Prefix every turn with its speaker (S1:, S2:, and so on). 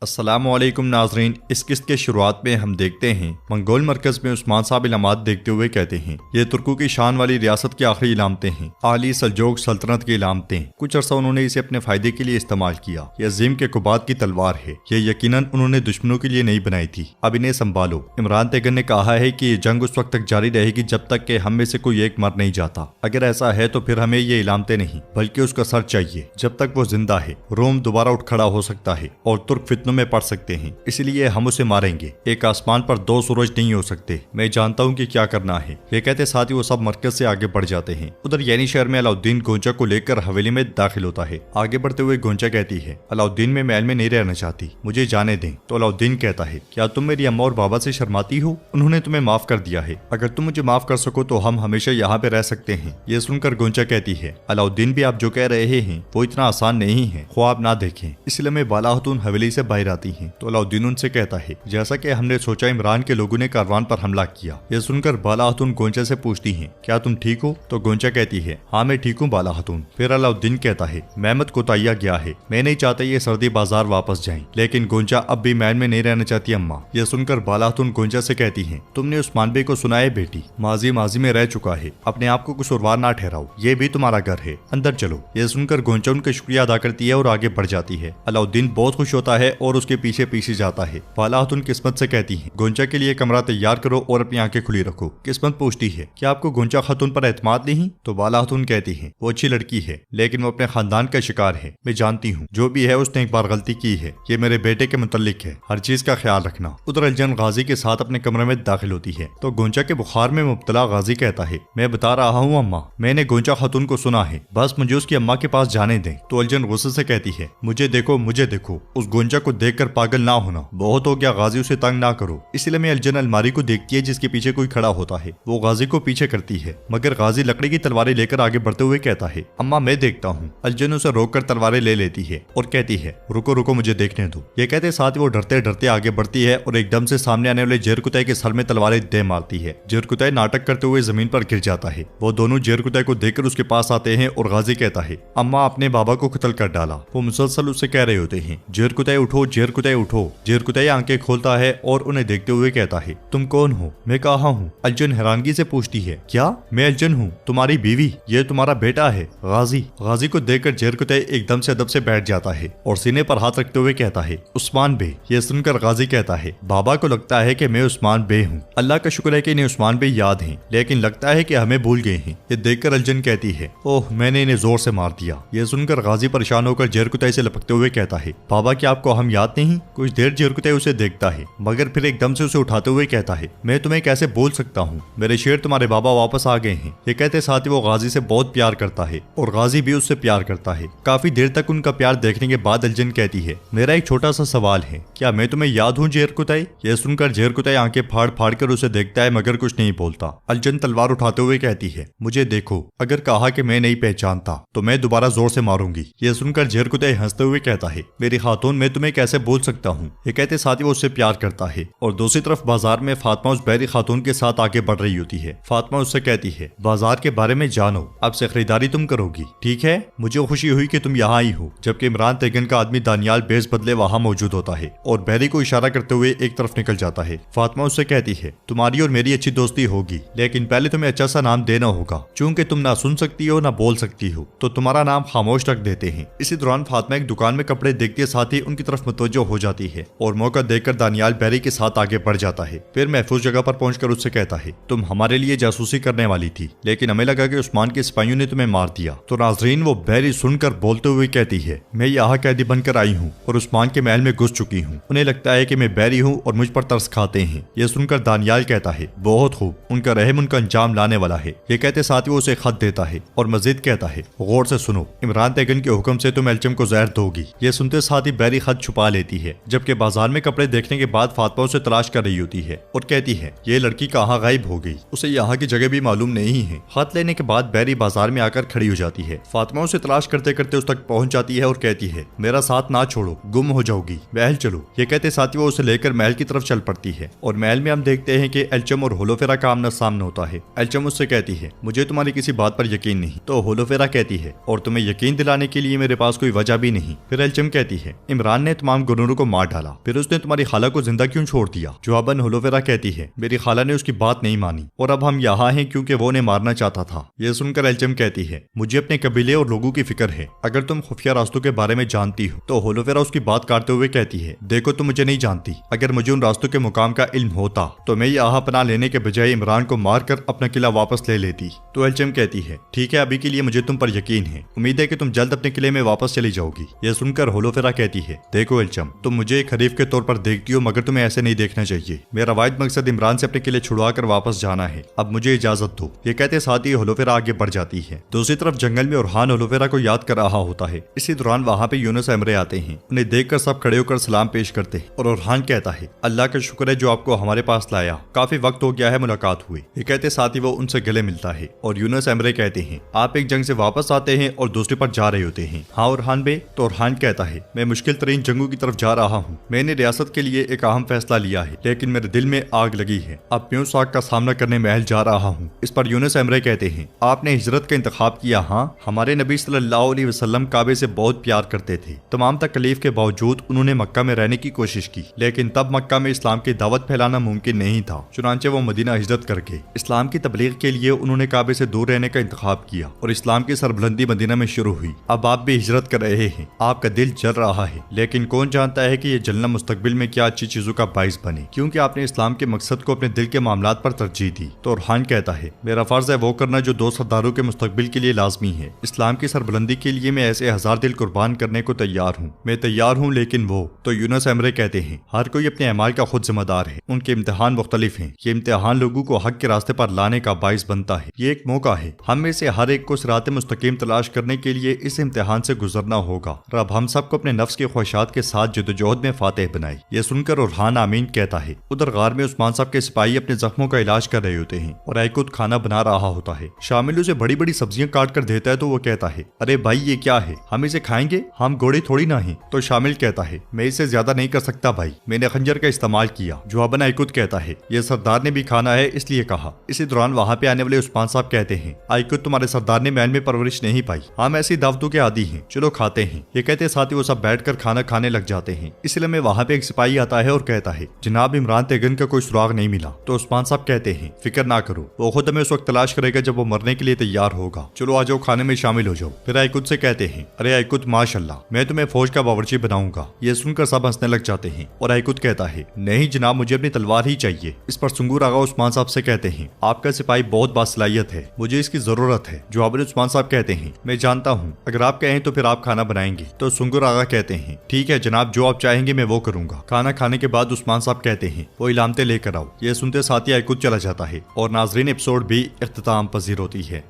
S1: अस्सलामुअलैकुम नाजरीन। इस किस्त के शुरुआत में हम देखते हैं मंगोल मरकज में उस्मान साहब इलामात देखते हुए कहते हैं, ये तुर्कों की शान वाली रियासत की आखिरी इलामतें हैं, आली सल्जोक सल्तनत की इलामतें। कुछ अर्सा उन्होंने इसे अपने फायदे के लिए इस्तेमाल किया। ये अजीम के कुबात की तलवार है, ये यकीनन उन्होंने दुश्मनों के लिए नहीं बनाई थी। अब इन्हें संभालो। इमरान तेगन ने कहा है कि ये जंग उस वक्त तक जारी रहेगी जब तक कि हम में से कोई एक मर नहीं जाता। अगर ऐसा है तो फिर हमें ये इलामतें नहीं बल्कि उसका सर चाहिए। जब तक वो जिंदा है रोम दोबारा उठ खड़ा हो सकता है और तुर्क फितनों में पड़ सकते हैं, इसलिए हम उसे मारेंगे। एक आसमान पर दो सूरज नहीं हो सकते। मैं जानता हूँ कि क्या करना है। ये कहते साथ ही वो सब मरकज से आगे बढ़ जाते हैं। उधर यानी शहर में अलाउद्दीन गोंचा को लेकर हवेली में दाखिल होता है। आगे बढ़ते हुए गोंचा कहती है, अलाउद्दीन मैं महल में नहीं रहना चाहती, मुझे जाने दें। तो अलाउद्दीन कहता है, क्या तुम मेरी अम्मा और बाबा से शर्माती हो? उन्होंने तुम्हें माफ कर दिया है। अगर तुम मुझे माफ कर सको तो हम हमेशा यहाँ पे रह सकते हैं। ये सुनकर गोंचा कहती है, अलाउद्दीन भी आप जो कह रहे हैं वो इतना आसान नहीं है, ख्वाब ना देखें। इसलिए मैं बाला खातून हवेली से बाहर आती है। तो अलाउद्दीन उनसे कहता है, जैसा कि हमने सोचा इमरान के लोगों ने कारवान पर हमला किया। यह सुनकर बाला खातून गोंचा से पूछती हैं, क्या तुम ठीक हो? तो गोंचा कहती है, हाँ मैं ठीक हूँ बाला खातून। फिर अलाउद्दीन कहता है, महमद कोताया गया है, मैं नहीं चाहता ये सर्दी बाजार वापस जाएं। लेकिन गोंचा अब भी महल में नहीं रहना चाहती अम्मा। यह सुनकर बाला खातून गोंचा से कहती है, तुमने उस्मान बे को सुना है बेटी, माजी माजी में रह चुका है, अपने आप को कसूरवार ना ठहराओ, ये भी तुम्हारा घर है, अंदर चलो। यह सुनकर गोंचा उनका शुक्रिया अदा करती है और आगे बढ़ जाती है। अलाउद्दीन बहुत खुश होता है और उसके पीछे पीछे जाता है। बाला खातून किस्मत से कहती है, गोंचा के लिए कमरा तैयार करो और अपनी आंखें खुली रखो। किस्मत पूछती है, क्या आपको गोंचा खातून पर एतमाद नहीं? तो बाला खातून कहती है, वो अच्छी लड़की है लेकिन वो अपने खानदान का शिकार है। मैं जानती हूँ जो भी है उसने एक बार गलती की है, ये मेरे बेटे के मुतल्लिक है, हर चीज का ख्याल रखना। उधर अलजन गाजी के साथ अपने कमरे में दाखिल होती है तो गोंचा के बुखार में मुब्तला गाजी कहता है, मैं बता रहा हूँ अम्मा, मैंने गोंचा खातून को सुना है, बस मुझे उसकी अम्मा के पास जाने दें। तो अलजन गुस्से से कहती है, मुझे देखो मुझे देखो, उस गोंचा को देखकर पागल ना होना, बहुत हो गया गाजी, उसे तंग ना करो। इसलिए मैं अलजन अलमारी को देखती है जिसके पीछे कोई खड़ा होता है। वो गाजी को पीछे करती है मगर गाजी लकड़ी की तलवारें लेकर आगे बढ़ते हुए कहता है, अम्मा मैं देखता हूँ। अलजन उसे रोककर तलवारें ले लेती है और कहती है, रुको रुको मुझे देखने दो। ये कहते साथ ही वो डरते डरते आगे बढ़ती है और एकदम से सामने आने वाले जेरकुतै के सर में तलवारें दे मारती है। जेरकुतै नाटक करते हुए जमीन पर गिर जाता है। वो दोनों जेरकुतै को देखकर उसके पास आते हैं और गाजी कहता है, अम्मा अपने बाबा को कत्ल कर डाला। वो मुसलसल उससे कह रहे होते हैं, जेरकुतै उठो जेरकुतै उठो। जेरकुतै आंखें खोलता है और उन्हें देखते हुए कहता है, तुम कौन हो? मैं कहाँ हूँ? अलजन हैरानगी से पूछती है, क्या मैं अलजन हूँ, तुम्हारी बीवी, ये तुम्हारा बेटा है गाजी। गाजी को देखकर जेरकुतै एकदम से अदब से बैठ जाता है और सीने पर हाथ रखते हुए कहता है, उस्मान बे। ये सुनकर गाजी कहता है, बाबा को लगता है कि मैं उस्मान बे हूँ। अल्लाह का शुक्र है कि इन्हें उस्मान बे याद हैं, लेकिन लगता है कि हमें भूल गए हैं। ये देखकर अलजन कहती है, ओह मैंने इन्हें जोर से मार दिया। ये सुनकर गाजी परेशान होकर जेरकुतै से लपकते हुए कहता है, बाबा क्या आपको हम याद नहीं? कुछ देर जेरकुतै उसे देखता है मगर फिर एकदम से उसे उठाते हुए कहता है, मैं तुम्हें कैसे बोल सकता हूँ, मेरे शेर तुम्हारे बाबा वापस आ गए हैं। ये कहते साथ ही वो गाजी से बहुत प्यार करता है और गाजी भी उससे प्यार करता है। काफी देर तक उनका प्यार देखने के बाद अलजन कहती है, मेरा एक छोटा सा सवाल है, क्या मैं तुम्हें याद हूँ जेरकुतै? यह सुनकर जेरकुतै आंखें फाड़ फाड़ कर उसे देखता है मगर कुछ नहीं बोलता। अलजन तलवार उठाते हुए कहती है, मुझे देखो, अगर कहा कि मैं नहीं पहचानता तो मैं दोबारा जोर से मारूंगी। यह सुनकर जेरकुतै हंसते हुए कहता है, मेरी खातून मैं तुम्हें कैसे बोल सकता हूँ। ये कहते साथ ही वो उससे प्यार करता है। और दूसरी तरफ बाजार में फातिमा उस बहरी खातून के साथ आगे बढ़ रही होती है। फातिमा उससे कहती है, बाजार के बारे में जानो, अब से खरीदारी तुम करोगी, ठीक है? मुझे खुशी हुई कि तुम यहाँ आई हो। जबकि इमरान तेगन का आदमी दानियाल बेस बदले वहाँ मौजूद होता है और बहरी को इशारा करते हुए एक तरफ निकल जाता है। फातिमा उससे कहती है, तुम्हारी और मेरी अच्छी दोस्ती होगी, लेकिन पहले तुम्हें अच्छा सा नाम देना होगा। चूंकि तुम ना सुन सकती हो ना बोल सकती हो तो तुम्हारा नाम खामोश रख देते हैं। इसी दौरान फातिमा एक दुकान में कपड़े देखते साथ ही उनकी तरफ मुतवज्जो हो जाती है और मौका देखकर दानियाल बहरी के साथ आगे बढ़ जाता है। फिर महफूज जगह पर पहुंचकर उससे कहता है, तुम हमारे लिए जासूसी करने वाली थी लेकिन हमें लगा कि उस्मान के सिपाहियों ने तुम्हें मार दिया। तो नाजरीन वो बहरी सुनकर बोलते हुए कहती है, मैं यहाँ कैदी बनकर आई हूँ और उस्मान के महल में घुस चुकी हूँ। उन्हें लगता है कि मैं बहरी हूँ और मुझ पर तरस खाते हैं। यह सुनकर दानियाल कहता है, बहुत खूब, उनका रहम उनका अंजाम लाने वाला है। ये कहते साथ ही वो उसे खत देता है और मजीद कहता है, गौर से सुनो, इमरान तेगन के हुक्म से तुम एल्चम को जहर दोगी। ये सुनते साथ ही बहरी खत छुपा लेती है। जबकि बाजार में कपड़े देखने के बाद फातिमा उसे तलाश कर रही होती है और कहती है, ये लड़की कहाँ गायब हो गई, उसे यहाँ की जगह भी मालूम नहीं है। खत लेने के बाद बहरी बाजार में आकर खड़ी हो जाती है। फातिमा उसे तलाश करते करते उस तक पहुंच जाती है और कहती है, मेरा साथ ना छोड़ो, गुम हो जाओगी, महल चलो। ये कहते साथ ही वो उसे लेकर महल की तरफ चल पड़ती है और महल में हम देखते हैं कि एल्चम और होलोफेरा का आमना सामना होता है। एल्चम उससे कहती है, मुझे तुम्हारी किसी बात पर यकीन नहीं। तो होलोफेरा कहती है, और तुम्हें यकीन दिलाने के लिए मेरे पास कोई वजह भी नहीं। फिर एल्चम कहती है, इमरान ने तुम्हारे तमाम गुनरों को मार डाला, फिर उसने तुम्हारी खाला को जिंदा क्यों छोड़ दिया? जवाबन होलोवेरा कहती है, मेरी खाला ने उसकी बात नहीं मानी और अब हम यहाँ हैं क्योंकि वो उन्हें मारना चाहता था। यह सुनकर एल्चम कहती है, मुझे अपने कबीले और लोगों की फिक्र है। अगर तुम खुफिया रास्तों के बारे में जानती हो। तो होलोवेरा उसकी बात काटते हुए कहती है, देखो तुम मुझे नहीं जानती। अगर मुझे उन रास्तों के मुकाम का इल्म होता तो मैं यहाँ पनाह लेने के बजाय इमरान को मारकर अपना किला वापस ले लेती। तो एल्चम कहती है, ठीक है, अभी के लिए मुझे तुम पर यकीन है। उम्मीद है कि तुम जल्द अपने किले में वापस चली जाओगी। यह सुनकर होलोवेरा कहती है, देखो एल्चम, तुम मुझे एक हरीफ के तौर पर देखती हो, मगर तुम्हें ऐसे नहीं देखना चाहिए। मेरा वाहिद मकसद इमरान से अपने किले छुड़वा कर वापस जाना है। अब मुझे इजाजत दो। ये कहते साथ ही होलोवेरा आगे बढ़ जाती है। दूसरी तरफ जंगल में ओरहान होलोवेरा को याद कर रहा होता है। इसी दौरान वहाँ पे यूनुस एमरे आते हैं। उन्हें देखकर सब खड़े होकर सलाम पेश करते हैं और ओरहान कहता है, अल्लाह का शुक्र है जो आपको हमारे पास लाया। काफी वक्त हो गया है मुलाकात हुई। ये कहते साथ ही वो उनसे गले मिलता है और यूनुस एमरे कहते हैं, आप एक जंग से वापस आते हैं और दूसरे पर जा रहे होते हैं। हाँ ओरहान बे। तो ओरहान कहता है, मैं मुश्किल तरीन जंगों की तरफ जा रहा हूँ। मैंने रियासत के लिए एक अहम फैसला लिया है, लेकिन मेरे दिल में आग लगी है। अब प्यूस आग का सामना करने महल जा रहा हूँ। इस पर यूनुस एमरे कहते हैं, आपने हिजरत का इंतखाब किया। हाँ, हमारे नबी सल्लल्लाहु अलैहि वसल्लम काबे से बहुत प्यार करते थे। तमाम तकलीफ के बावजूद उन्होंने मक्का में रहने की कोशिश की, लेकिन तब मक्का में इस्लाम की दावत फैलाना मुमकिन नहीं था। चुनांचे वो मदीना हिजरत करके इस्लाम की तबलीग के लिए उन्होंने काबे से दूर रहने का इंतखाब किया और इस्लाम की सरबुलंदी मदीना में शुरू हुई। अब आप भी हिजरत कर रहे हैं। आपका दिल जल रहा है, लेकिन कौन जानता है कि ये जलना मुस्तकबिल में क्या अच्छी चीजों का बाइस बने, क्योंकि आपने इस्लाम के मकसद को अपने दिल के मामलात पर तरजीह दी। तो ओरहान कहता है, मेरा फर्ज है वो करना जो दो सरदारों के मुस्तकबिल के लिए लाजमी है। इस्लाम की सरबुलंदी के लिए मैं ऐसे 1000 दिल कुर्बान करने को तैयार हूँ। मैं तैयार हूँ, लेकिन वो। तो यूनुस एमरे कहते हैं, हर कोई अपने अमाल का खुद जिम्मेदार है। उनके इम्तिहान मुख्तलिफ हैं। ये इम्तिहान लोगों को हक के रास्ते पर लाने का बाइस बनता है। ये एक मौका है। हम में से हर एक को सिरात मुस्तकीम तलाश करने के लिए इस इम्तिहान से गुजरना होगा। रब हम सबको अपने नफ्स के ख्वाहिशात के साथ जदोजहद में फातेह बनाए। यह सुनकर ओरहान आमीन कहता है। उधर गार में उस्मान साहब के सिपाही अपने जख्मों का इलाज कर रहे होते हैं और आइकुत खाना बना रहा होता है। शामिल उसे बड़ी बड़ी सब्जियां काट कर देता है तो वो कहता है, अरे भाई ये क्या है, हम इसे खाएंगे? हम घोड़े थोड़ी ना हैं। तो शामिल कहता है, मैं इसे ज्यादा नहीं कर सकता भाई, मैंने खंजर का इस्तेमाल किया। जवाबन आइकुत कहता है, ये सरदार ने भी खाना है इसलिए कहा। इसी दौरान वहाँ पे आने वाले उस्मान साहब कहते हैं, आइकुत तुम्हारे सरदार ने महल में परवरिश नहीं पाई, हम ऐसी दावतों के आदी हैं, चलो खाते हैं। ये कहते साथ ही वो सब बैठकर खाना खाने लग जाते हैं। इसलिए में वहाँ पे एक सिपाही आता है और कहता है, जनाब इमरान तेगन का कोई सुराग नहीं मिला। तो उस्मान साहब कहते हैं, फिक्र ना करो, वो खुद हमें उस वक्त तलाश करेगा जब वो मरने के लिए तैयार होगा। चलो आ जाओ, खाने में शामिल हो जाओ। फिर आइकुत से कहते हैं, अरे आइकुत माशाल्लाह, मैं तुम्हें फौज का बावर्ची बनाऊंगा। ये सुनकर सब हंसने लग जाते हैं और आइकुत कहता है, नहीं जनाब, मुझे अपनी तलवार ही चाहिए। इस पर सुंगूर आगा उस्मान साहब से कहते हैं, आपका सिपाही बहुत बासलाहियत है, मुझे इसकी जरूरत है। जवाब उस्मान साहब कहते हैं, मैं जानता हूँ, अगर आप कहें तो फिर आप खाना बनाएंगे। तो सुंगूर आगा कहते हैं, ठीक है जनाब, जो आप चाहेंगे मैं वो करूंगा। खाना खाने के बाद उस्मान साहब कहते हैं, वो इलामतें लेकर आओ। ये सुनते साथ ही आइकुत चला जाता है और नाजरीन एपिसोड भी इख्तिताम पजीर होती है।